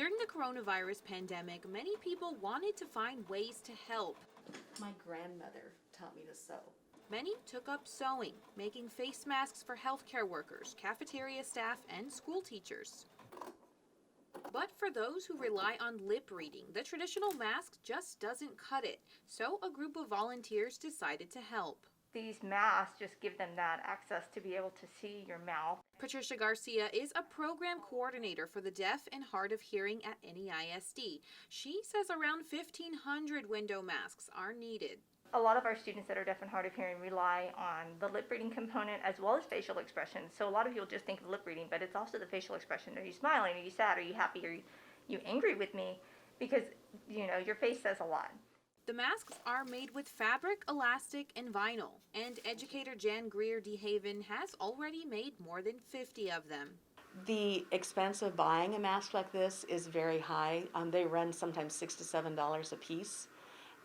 During the coronavirus pandemic, many people wanted to find ways to help. My grandmother taught me to sew. Many took up sewing, making face masks for healthcare workers, cafeteria staff, and school teachers. But for those who rely on lip reading, the traditional mask just doesn't cut it. So a group of volunteers decided to help. These masks just give them that access to be able to see your mouth. Patricia Garcia is a program coordinator for the deaf and hard of hearing at NEISD. She says around 1,500 window masks are needed. A lot of our students that are deaf and hard of hearing rely on the lip reading component as well as facial expression. So a lot of people just think of lip reading, but it's also the facial expression. Are you smiling? Are you sad? Are you happy? Are you angry with me? Because, your face says a lot. The masks are made with fabric, elastic, and vinyl, and educator Jan Greer DeHaven has already made more than 50 of them. The expense of buying a mask like this is very high. They run sometimes $6 to $7 a piece,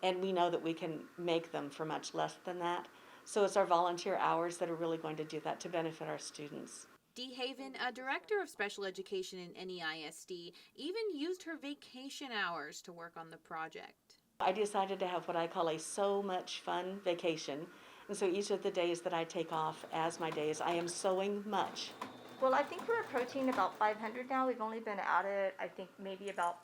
and we know that we can make them for much less than that. So it's our volunteer hours that are really going to do that to benefit our students. DeHaven, a director of special education in NEISD, even used her vacation hours to work on the project. I decided to have what I call a so much fun vacation. And so each of the days that I take off as my days, I am sewing much. Well, I think we're approaching about 500 now. We've only been at it, I think, maybe about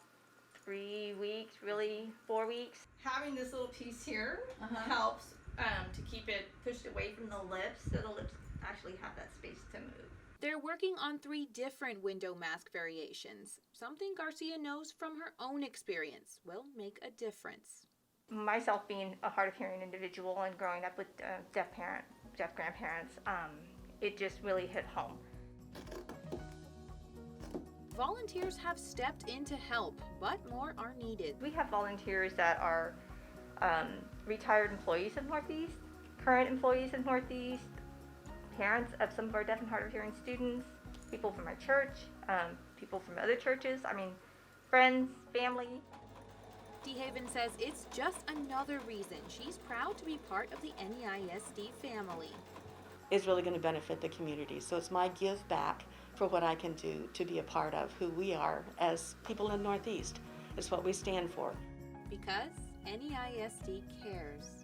3 weeks, really 4 weeks. Having this little piece here helps to keep it pushed away from the lips, so the lips actually have that space to move. They're working on 3 different window mask variations. Something Garcia knows from her own experience will make a difference. Myself being a hard of hearing individual and growing up with deaf grandparents, it just really hit home. Volunteers have stepped in to help, but more are needed. We have volunteers that are retired employees of Northeast, current employees of Northeast, parents of some of our deaf and hard of hearing students, people from our church, people from other churches, friends, family. DeHaven says it's just another reason she's proud to be part of the NEISD family. It's really going to benefit the community. So it's my give back for what I can do to be a part of who we are as people in Northeast. It's what we stand for. Because NEISD cares.